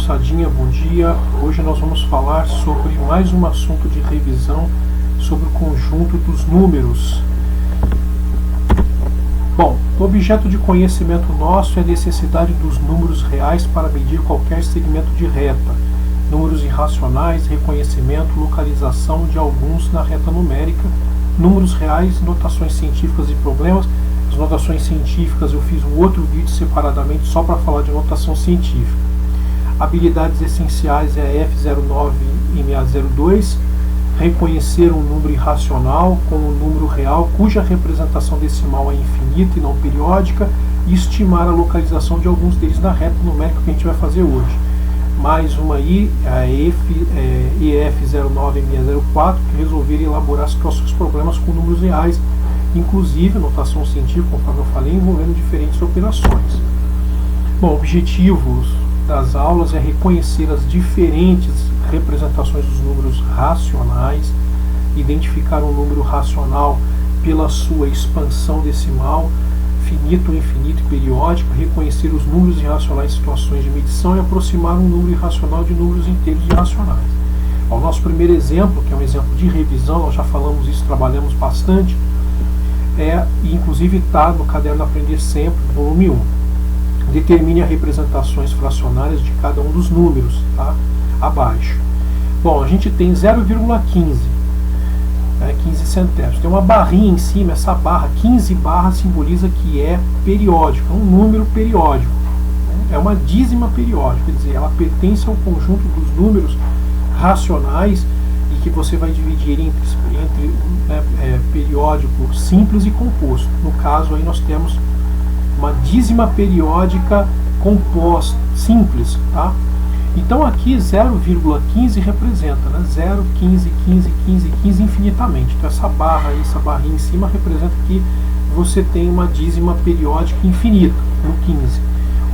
moçadinha, bom dia. Hoje nós vamos falar sobre mais um assunto de revisão sobre o conjunto dos números. Bom, o objeto de conhecimento nosso é a necessidade dos números reais para medir qualquer segmento de reta, números irracionais, reconhecimento, localização de alguns na reta numérica, números reais, notações científicas e problemas. As notações científicas eu fiz um outro vídeo separadamente só para falar de notação científica. Habilidades essenciais é a F09 e 602, reconhecer um número irracional com um número real cuja representação decimal é infinita e não periódica, e estimar a localização de alguns deles na reta numérica que a gente vai fazer hoje. Mais uma aí, a EF09 e 604, que resolver elaborar situações, problemas com números reais, inclusive notação científica, conforme eu falei, envolvendo diferentes operações. Bom, objetivos das aulas é reconhecer as diferentes representações dos números racionais, identificar um número racional pela sua expansão decimal, finito, infinito e periódico, reconhecer os números irracionais em situações de medição e aproximar um número irracional de números inteiros irracionais. O nosso primeiro exemplo, que é um exemplo de revisão, nós já falamos isso, trabalhamos bastante, e inclusive está no Caderno Aprender Sempre, volume 1. Determine as representações fracionárias de cada um dos números, tá? Abaixo. Bom, a gente tem 0,15, 15 centésimos. Tem uma barrinha em cima, essa barra, 15 barras, simboliza que é periódico, é um número periódico. É uma dízima periódica, quer dizer, ela pertence ao conjunto dos números racionais e que você vai dividir entre periódico simples e composto. No caso, aí nós temos uma dízima periódica composta, simples, tá? Então aqui 0,15 representa, né? 0, 15, 15, 15, 15 infinitamente. Então essa barra aí, essa barrinha em cima representa que você tem uma dízima periódica infinita, no 15.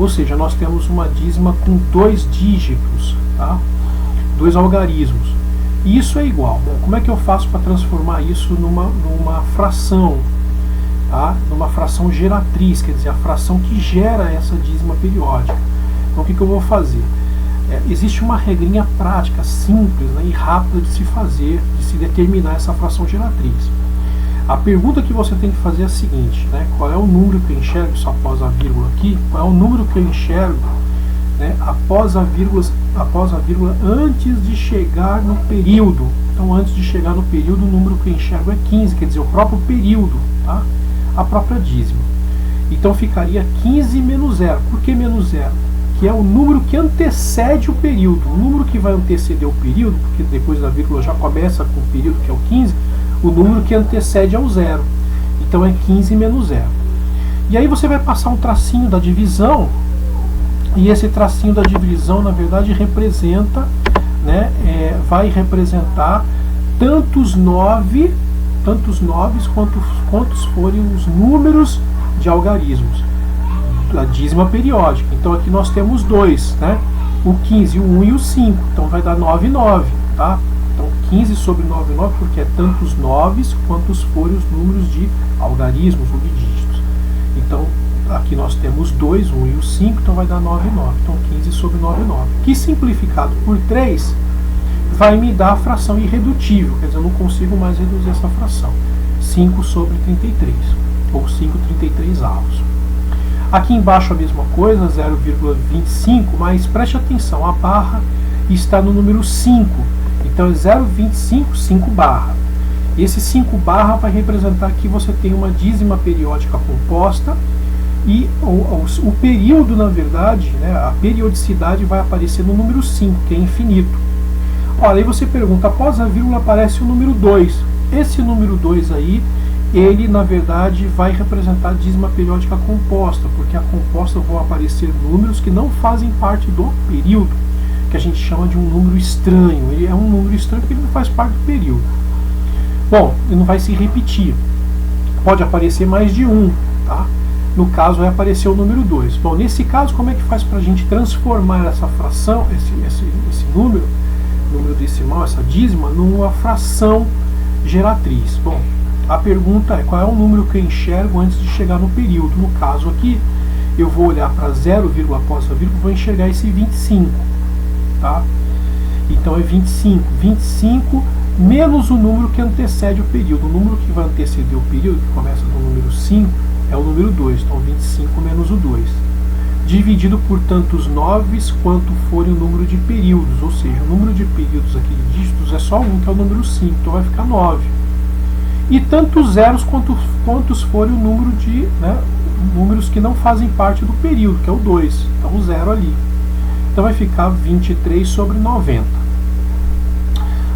Ou seja, nós temos uma dízima com 2 dígitos, tá? 2 algarismos. E isso é igual. Bom, como é que eu faço para transformar isso numa fração? Tá? Numa fração geratriz, quer dizer, a fração que gera essa dízima periódica. Então o que eu vou fazer? Existe uma regrinha prática, simples, né, e rápida de se fazer, de se determinar essa fração geratriz. A pergunta que você tem que fazer é a seguinte, né, qual é o número que eu enxergo, isso após a vírgula aqui, qual é o número que eu enxergo, né, após a vírgula antes de chegar no período. Então antes de chegar no período, o número que eu enxergo é 15, quer dizer, o próprio período, tá? A própria dízima. Então ficaria 15 menos 0. Por que menos 0? Que é o número que antecede o período. O número que vai anteceder o período, porque depois da vírgula já começa com o período, que é o 15, o número que antecede é o 0. Então é 15 menos 0. E aí você vai passar um tracinho da divisão, e esse tracinho da divisão, na verdade, representa, né, vai representar tantos noves quantos forem os números de algarismos da dízima periódica. Então aqui nós temos 2, né? O 15, o 1 e o 5. Então vai dar 9, 9, tá? Então 15 sobre 9, 9, porque é tantos noves quantos forem os números de algarismos ou de dígitos. Então aqui nós temos 2, 1 e o 5, então vai dar 9, 9. Então 15 sobre 9, 9. Que simplificado por 3 vai me dar a fração irredutível, quer dizer, eu não consigo mais reduzir essa fração. 5 sobre 33, ou 5/33 avos. Aqui embaixo a mesma coisa, 0,25, mas preste atenção, a barra está no número 5, então é 0,25, 5 barra. Esse 5 barra vai representar que você tem uma dízima periódica composta, e o período, na verdade, né, a periodicidade vai aparecer no número 5, que é infinito. Olha, aí você pergunta, após a vírgula aparece o número 2. Esse número 2 aí, ele na verdade vai representar a dízima periódica composta, porque a composta vão aparecer números que não fazem parte do período, que a gente chama de um número estranho. Ele é um número estranho porque ele não faz parte do período. Bom, ele não vai se repetir. Pode aparecer mais de um, tá? No caso vai aparecer o número 2. Bom, nesse caso, como é que faz para a gente transformar essa fração, esse número decimal, essa dízima, numa fração geratriz? Bom, a pergunta é qual é o número que eu enxergo antes de chegar no período. No caso aqui, eu vou olhar para 0, após a vírgula, vou enxergar esse 25. tá? Então é 25. 25 menos o número que antecede o período. O número que vai anteceder o período, que começa no número 5, é o número 2. Então 25 menos o 2. Dividido por tantos 9 quanto for o número de períodos. Ou seja, o número de períodos aqui de dígitos é só um, que é o número 5. Então vai ficar 9. E tantos zeros quantos forem o número de números que não fazem parte do período, que é o 2. Então o 0 ali. Então vai ficar 23 sobre 90.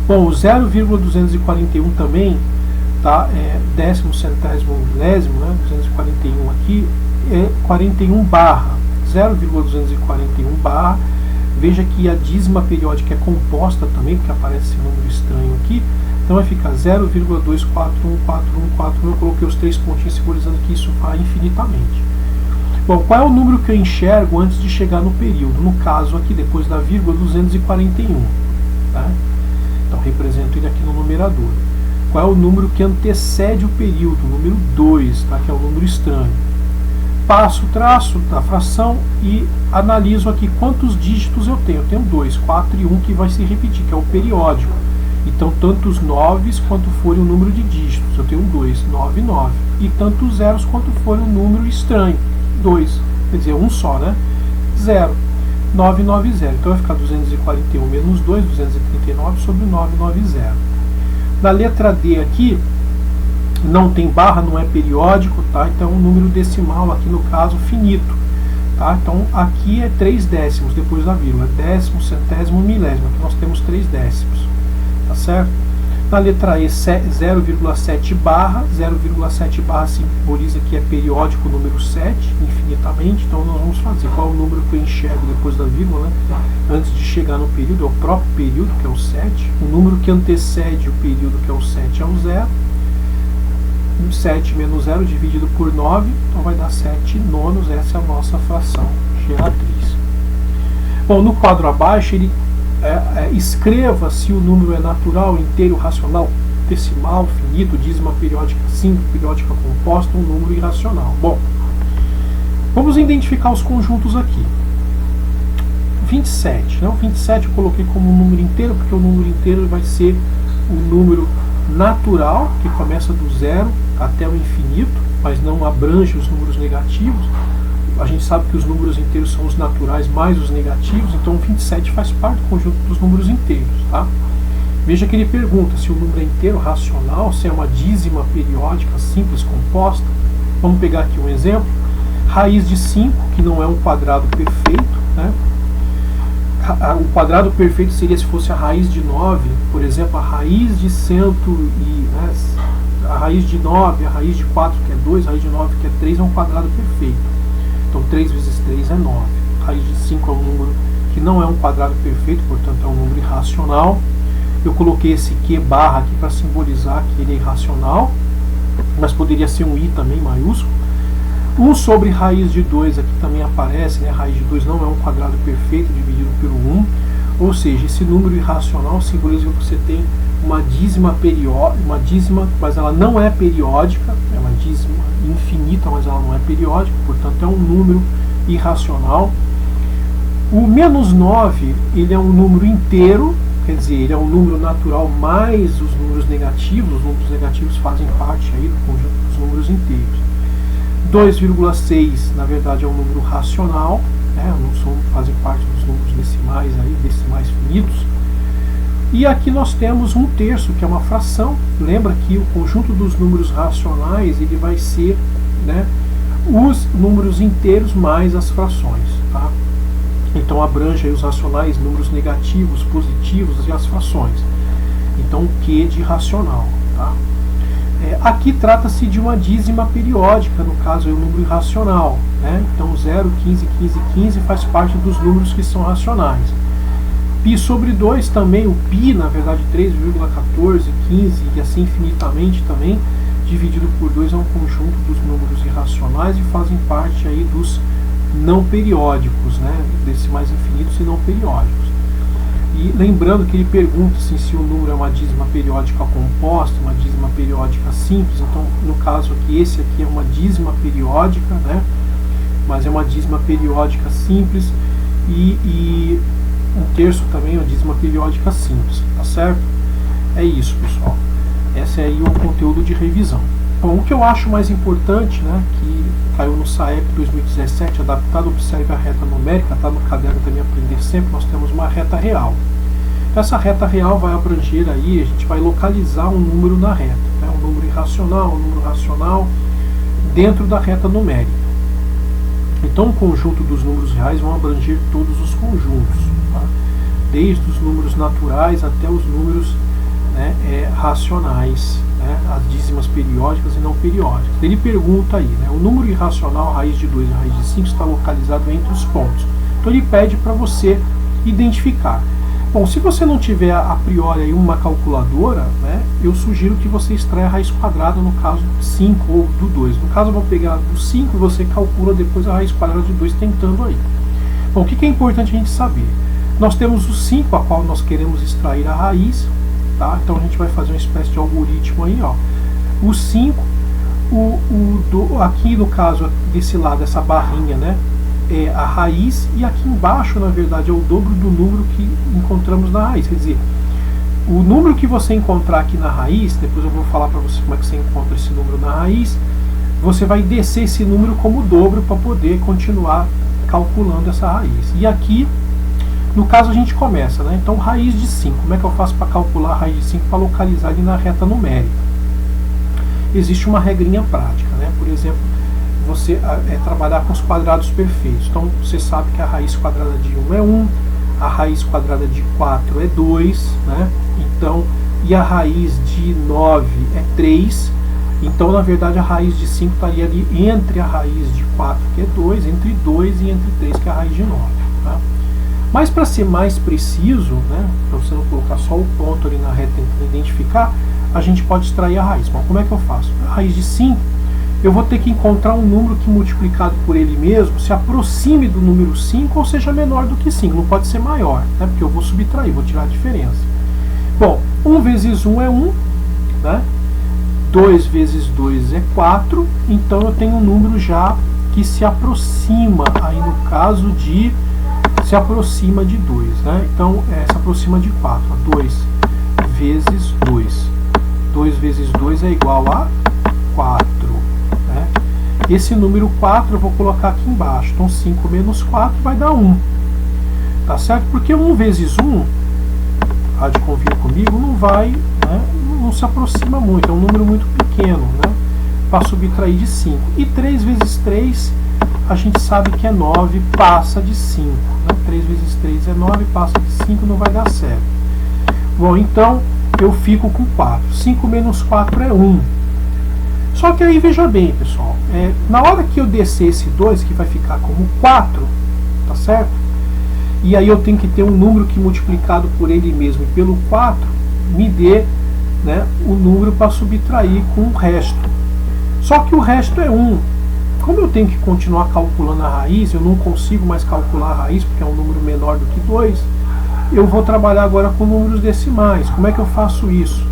Bom, o 0,241 também, tá? Décimo centésimo milésimo, 241 aqui, é 41 barra. 0,241 barra. Veja que a dízima periódica é composta também, porque aparece esse número estranho aqui. Então vai ficar 0,2414141. Eu coloquei os 3 pontinhos simbolizando que isso vai infinitamente. Bom, qual é o número que eu enxergo antes de chegar no período? No caso aqui, depois da vírgula, 241. Tá? Então represento ele aqui no numerador. Qual é o número que antecede o período? O número 2, tá? Que é o número estranho. Passo o traço da fração e analiso aqui quantos dígitos eu tenho. Eu tenho 2, 4 e 1 que vai se repetir, que é o periódico. Então, tantos 9 quanto forem o número de dígitos. Eu tenho 2, 9, 9. E tantos zeros quanto forem o número estranho. 2. Quer dizer, um só, né? 0. 990. Então, vai ficar 241 menos 2, 239 sobre 990. Na letra D aqui, não tem barra, não é periódico, tá? Então, um número decimal aqui, no caso, finito. Tá? Então, aqui é 3 décimos depois da vírgula. Décimo, centésimo, milésimo. Aqui nós temos 3 décimos. Tá certo? Na letra E, 0,7 barra. 0,7 barra simboliza que é periódico o número 7, infinitamente. Então nós vamos fazer qual é o número que eu enxergo depois da vírgula, antes de chegar no período, é o próprio período, que é o 7. O número que antecede o período, que é o 7, é o 0. 7 menos 0 dividido por 9, então vai dar 7 nonos. Essa é a nossa fração geratriz. Bom, no quadro abaixo ele escreva se o número é natural, inteiro, racional, decimal, finito, dízima periódica simples, periódica composta, um número irracional. Bom, vamos identificar os conjuntos aqui. 27. O 27 eu coloquei como um número inteiro, porque o número inteiro vai ser o número natural, que começa do 0 até o infinito, mas não abrange os números negativos. A gente sabe que os números inteiros são os naturais mais os negativos, então o 27 faz parte do conjunto dos números inteiros. Tá? Veja que ele pergunta se o número é inteiro, racional, se é uma dízima periódica simples composta. Vamos pegar aqui um exemplo. Raiz de 5, que não é um quadrado perfeito. Né? O quadrado perfeito seria se fosse a raiz de 9, por exemplo, a raiz de 100 e... a raiz de 9, a raiz de 4, que é 2, a raiz de 9, que é 3, é um quadrado perfeito. Então 3 vezes 3 é 9. A raiz de 5 é um número que não é um quadrado perfeito, portanto é um número irracional. Eu coloquei esse Q barra aqui para simbolizar que ele é irracional, mas poderia ser um I também maiúsculo. 1 sobre raiz de 2 aqui também aparece, né? A raiz de 2 não é um quadrado perfeito dividido pelo 1, ou seja, esse número irracional simboliza que você tem uma dízima periódica, mas ela não é periódica, é uma dízima infinita, mas ela não é periódica, portanto é um número irracional. O menos 9, ele é um número inteiro, quer dizer, ele é um número natural mais os números negativos fazem parte aí do conjunto dos números inteiros. 2,6 na verdade é um número racional, né? Fazem parte dos números decimais aí, decimais finitos. E aqui nós temos 1/3, que é uma fração. Lembra que o conjunto dos números racionais ele vai ser, né, os números inteiros mais as frações. Tá? Então abrange aí os racionais, números negativos, positivos e as frações. Então o Q de racional. Tá? Aqui trata-se de uma dízima periódica, no caso é um número irracional. Né? Então 0, 15, 15, 15 faz parte dos números que são racionais. Π sobre 2 também, o π, na verdade 3,14, 15 e assim infinitamente também, dividido por 2 é um conjunto dos números irracionais e fazem parte aí dos não periódicos, né? Decimais infinitos e não periódicos. E lembrando que ele pergunta assim, se o número é uma dízima periódica composta, uma dízima periódica simples. Então, no caso aqui, esse aqui é uma dízima periódica, né? Mas é uma dízima periódica simples e 1/3 também é uma dízima periódica simples, tá certo? É isso, pessoal. Esse é aí o conteúdo de revisão. Bom, o que eu acho mais importante, né, que caiu no SAEP 2017, adaptado, observe a reta numérica, está no caderno também Aprender Sempre, nós temos uma reta real. Essa reta real vai abranger aí, a gente vai localizar um número na reta, né, um número irracional, um número racional, dentro da reta numérica. Então o conjunto dos números reais vão abranger todos os conjuntos, tá? Desde os números naturais até os números, né, racionais, né, as dízimas periódicas e não periódicas. Ele pergunta aí, né, o número irracional, raiz de 2 e raiz de 5, está localizado entre os pontos. Então ele pede para você identificar. Bom, se você não tiver a priori aí uma calculadora, né, eu sugiro que você extraia a raiz quadrada no caso do 5 ou do 2. No caso eu vou pegar do 5, você calcula depois a raiz quadrada de 2 tentando aí. Bom, o que é importante a gente saber? Nós temos o 5, a qual nós queremos extrair a raiz, tá? Então a gente vai fazer uma espécie de algoritmo aí, ó. O 5, aqui no caso desse lado, essa barrinha, né, é a raiz, e aqui embaixo, na verdade, é o dobro do número que encontramos na raiz. Quer dizer, o número que você encontrar aqui na raiz, depois eu vou falar para você como é que você encontra esse número na raiz, você vai descer esse número como dobro para poder continuar calculando essa raiz. E aqui, no caso, a gente começa, né? Então, raiz de 5. Como é que eu faço para calcular a raiz de 5 para localizar ali na reta numérica? Existe uma regrinha prática, né? Por exemplo, você trabalhar com os quadrados perfeitos. Então, você sabe que a raiz quadrada de 1 é 1, a raiz quadrada de 4 é 2, né? Então, e a raiz de 9 é 3. Então, na verdade, a raiz de 5 estaria ali entre a raiz de 4, que é 2, entre 2 e entre 3, que é a raiz de 9. Tá? Mas, para ser mais preciso, né, para você não colocar só o ponto ali na reta tentando identificar, a gente pode extrair a raiz. Bom, como é que eu faço? A raiz de 5, eu vou ter que encontrar um número que, multiplicado por ele mesmo, se aproxime do número 5 ou seja menor do que 5. Não pode ser maior, né, porque eu vou subtrair, vou tirar a diferença. Bom, 1 vezes 1 é 1, né? 2 vezes 2 é 4, então eu tenho um número já que se aproxima, aí no caso de, se aproxima de 2, né? Então, se aproxima de 4, 2 vezes 2. 2 vezes 2 é igual a 4, né? Esse número 4 eu vou colocar aqui embaixo, então 5 menos 4 vai dar 1, tá certo? Porque 1 vezes 1, há de convir comigo, não vai, né, não se aproxima muito, é um número muito pequeno, né, para subtrair de 5. E 3 vezes 3, a gente sabe que é 9, passa de 5. Né? 3 vezes 3 é 9, passa de 5, não vai dar certo. Bom, então eu fico com 4. 5 menos 4 é 1. Só que aí, veja bem, pessoal, na hora que eu descer esse 2, que vai ficar como 4, tá certo? E aí eu tenho que ter um número que, multiplicado por ele mesmo e pelo 4, me dê, né, o número para subtrair com o resto. Só que o resto é 1. Como eu tenho que continuar calculando a raiz, eu não consigo mais calcular a raiz, porque é um número menor do que 2, eu vou trabalhar agora com números decimais. Como é que eu faço isso?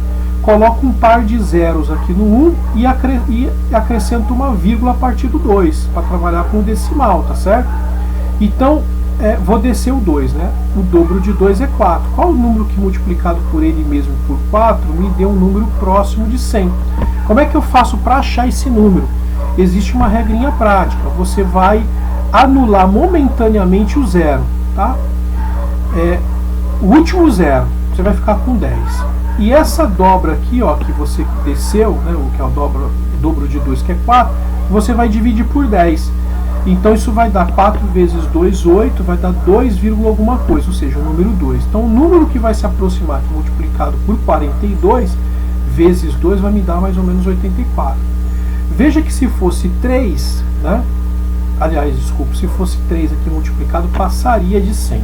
Coloco um par de zeros aqui no 1 e acrescento uma vírgula a partir do 2, para trabalhar com o decimal, tá certo? Então, vou descer o 2, né? O dobro de 2 é 4. Qual o número que, multiplicado por ele mesmo por 4, me deu um número próximo de 100? Como é que eu faço para achar esse número? Existe uma regrinha prática. Você vai anular momentaneamente o zero, tá? O último zero, você vai ficar com 10. E essa dobra aqui, ó, que você desceu, né, o que é o dobro de 2, que é 4, você vai dividir por 10. Então isso vai dar 4 vezes 2, 8, vai dar 2, alguma coisa, ou seja, o número 2. Então o número que vai se aproximar, que multiplicado por 42, vezes 2, vai me dar mais ou menos 84. Veja que se fosse 3, né? Aliás, desculpa, se fosse 3 aqui multiplicado, passaria de 100.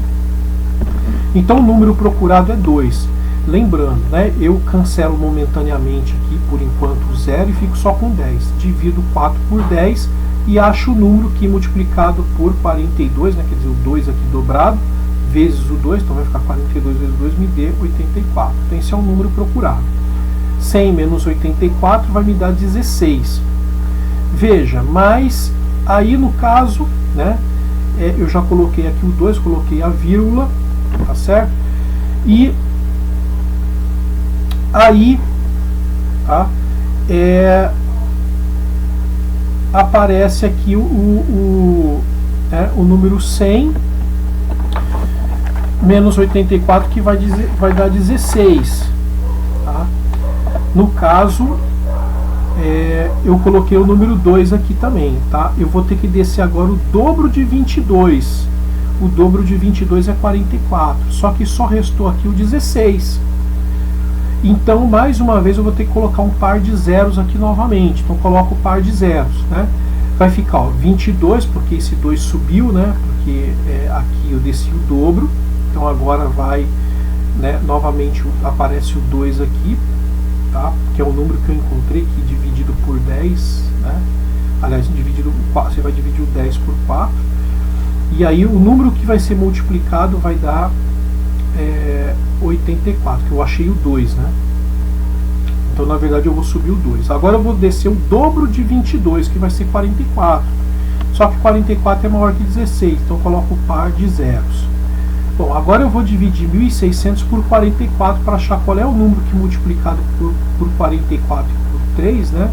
Então o número procurado é 2. Lembrando, né, eu cancelo momentaneamente aqui, por enquanto, o 0 e fico só com 10. Divido 4 por 10 e acho o número que, multiplicado por 42, né, quer dizer, o 2 aqui dobrado, vezes o 2, então vai ficar 42 vezes 2, me dê 84. Então esse é o número procurado. 100 menos 84 vai me dar 16. Veja, mas aí no caso, né, eu já coloquei aqui o 2, coloquei a vírgula, tá certo? E aí, tá? Aparece aqui o número 100 menos 84, que vai dar 16. Tá? No caso, eu coloquei o número 2 aqui também. Tá? Eu vou ter que descer agora o dobro de 22. O dobro de 22 é 44. Só que só restou aqui o 16. Então, mais uma vez, eu vou ter que colocar um par de zeros aqui novamente. Então, coloco o par de zeros. Né? Vai ficar 22, porque esse 2 subiu, né? Porque aqui eu desci o dobro. Então, agora vai, né, novamente aparece o 2 aqui, tá? Que é o número que eu encontrei aqui, dividido por 10. Né? Aliás, você vai dividir o 10 por 4. E aí, o número que vai ser multiplicado vai dar 84, que eu achei o 2, né? Então, na verdade, eu vou subir o 2. Agora eu vou descer o dobro de 22, que vai ser 44. Só que 44 é maior que 16, então eu coloco o par de zeros. Bom, agora eu vou dividir 1.600 por 44 para achar qual é o número que multiplicado por 44 e por 3, né?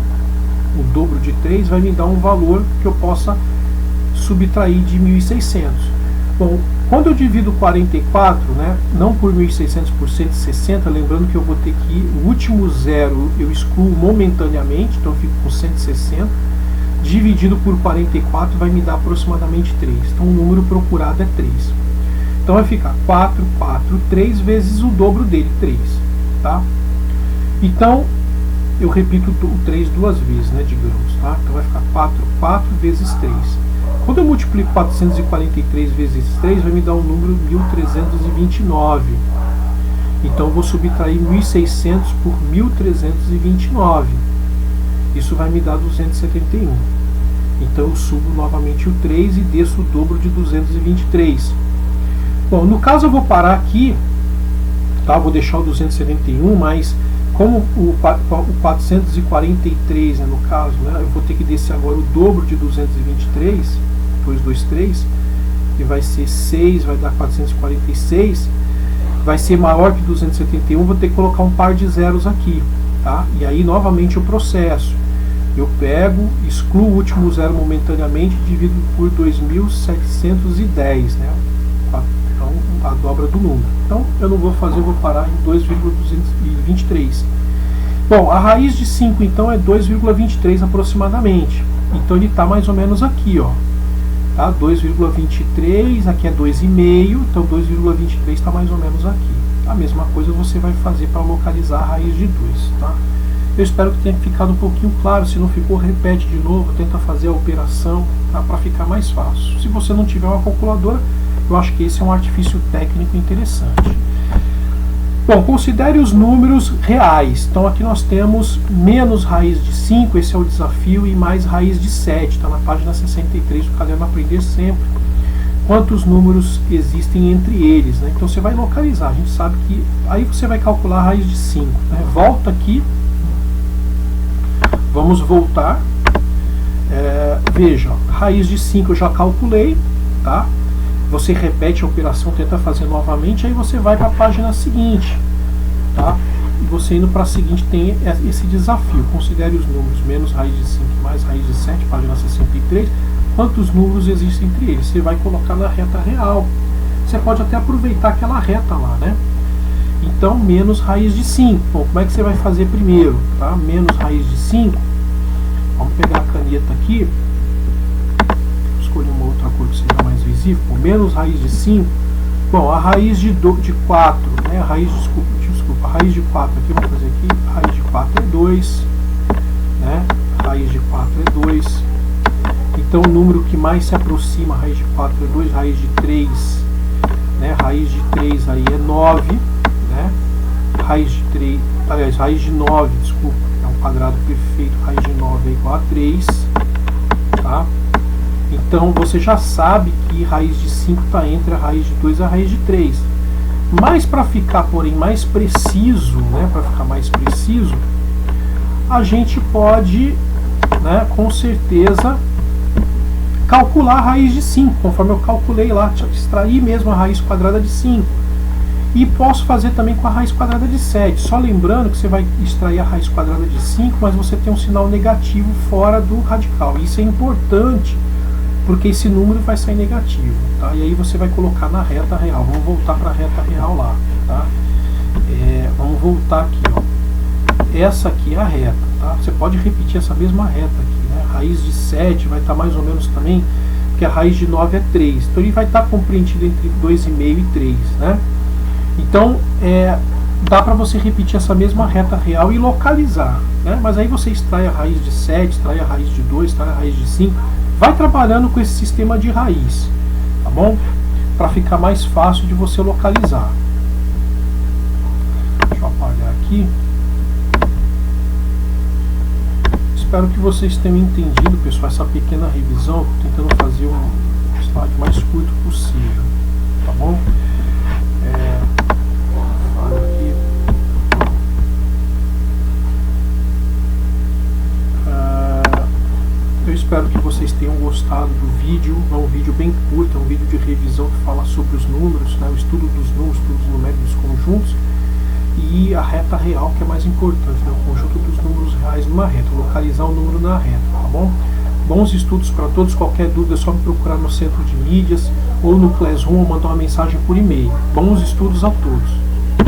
O dobro de 3 vai me dar um valor que eu possa subtrair de 1.600. Bom, quando eu divido 44, né, não por 1.600 por 160, lembrando que eu vou ter que o último zero eu excluo momentaneamente, então eu fico com 160, dividido por 44 vai me dar aproximadamente 3. Então o número procurado é 3. Então vai ficar 4, 4, 3 vezes o dobro dele, 3. Tá? Então, eu repito o 3 duas vezes, né, digamos. Tá? Então vai ficar 4, 4 vezes 3. Quando eu multiplico 443 vezes 3, vai me dar um número 1.329. Então eu vou subtrair 1.600 por 1.329. Isso vai me dar 271. Então eu subo novamente o 3 e desço o dobro de 223. Bom, no caso eu vou parar aqui, tá? Vou deixar o 271, mas como o 443, né, no caso, né, eu vou ter que descer agora o dobro de 223, 223, que vai ser 6, vai dar 446, vai ser maior que 271, vou ter que colocar um par de zeros aqui, tá? E aí novamente o processo. Eu pego, excluo o último zero momentaneamente e divido por 2.710, né? Então, a dobra do número. Então, eu não vou fazer, eu vou parar em 2,223. Bom, a raiz de 5, então, é 2,23 aproximadamente. Então, ele está mais ou menos aqui, ó. Tá? 2,23, aqui é 2,5, então 2,23 está mais ou menos aqui. A mesma coisa você vai fazer para localizar a raiz de 2, tá? Eu espero que tenha ficado um pouquinho claro. Se não ficou, repete de novo, tenta fazer a operação, tá? Para ficar mais fácil. Se você não tiver uma calculadora, eu acho que esse é um artifício técnico interessante. Bom, considere os números reais. Então aqui nós temos menos raiz de 5, esse é o desafio, e mais raiz de 7, está na página 63 do caderno Aprender Sempre. Quantos números existem entre eles, né? Então você vai localizar, a gente sabe que aí você vai calcular a raiz de 5, né? Volta aqui, vamos voltar, veja, raiz de 5 eu já calculei, tá? Você repete a operação, tenta fazer novamente, aí você vai para a página seguinte, tá? E você indo para a seguinte tem esse desafio. Considere os números menos raiz de 5 mais raiz de 7, página 63. Quantos números existem entre eles? Você vai colocar na reta real. Você pode até aproveitar aquela reta lá, né? Então, menos raiz de 5. Bom, como é que você vai fazer primeiro? Tá? Menos raiz de 5. Vamos pegar a caneta aqui. Escolher uma outra cor que seja mais visível. Bom, menos raiz de 5. Bom, a raiz de 4, né? A raiz, desculpa, a raiz de 4 aqui, vamos fazer aqui. A raiz de 4 é 2, né? A raiz de 4 é 2. Então o número que mais se aproxima a raiz de 4 é 2, raiz de 3, né? Raiz de 3 aí é 9, né? Raiz de 3, aliás, raiz de 9, desculpa, é um quadrado perfeito, raiz de 9 é igual a 3, tá? Então você já sabe que raiz de 5 está entre a raiz de 2 e a raiz de 3. Mas para ficar, porém, mais preciso, né? Para ficar mais preciso, a gente pode, né, com certeza, calcular a raiz de 5, conforme eu calculei lá, extrair mesmo a raiz quadrada de 5. E posso fazer também com a raiz quadrada de 7. Só lembrando que você vai extrair a raiz quadrada de 5, mas você tem um sinal negativo fora do radical. Isso é importante, porque esse número vai sair negativo. Tá? E aí você vai colocar na reta real. Vamos voltar para a reta real lá. Tá? Vamos voltar aqui. Ó. Essa aqui é a reta. Tá? Você pode repetir essa mesma reta aqui. Né? A raiz de 7 vai estar mais ou menos também, porque a raiz de 9 é 3. Então ele vai estar compreendido entre 2,5 e 3. Né? Então, dá para você repetir essa mesma reta real e localizar, né? Mas aí você extrai a raiz de 7, extrai a raiz de 2, extrai a raiz de 5, vai trabalhando com esse sistema de raiz, tá bom? Para ficar mais fácil de você localizar. Deixa eu apagar aqui. Espero que vocês tenham entendido, pessoal, essa pequena revisão, tentando fazer um slide mais curto possível, tá bom? Eu espero que vocês tenham gostado do vídeo. É um vídeo bem curto, é um vídeo de revisão que fala sobre os números, né, o estudo dos números, estudos numéricos conjuntos e a reta real, que é mais importante, né, o conjunto dos números reais numa reta, localizar o número na reta, tá bom? Bons estudos para todos. Qualquer dúvida é só me procurar no centro de mídias ou no Classroom ou mandar uma mensagem por e-mail. Bons estudos a todos.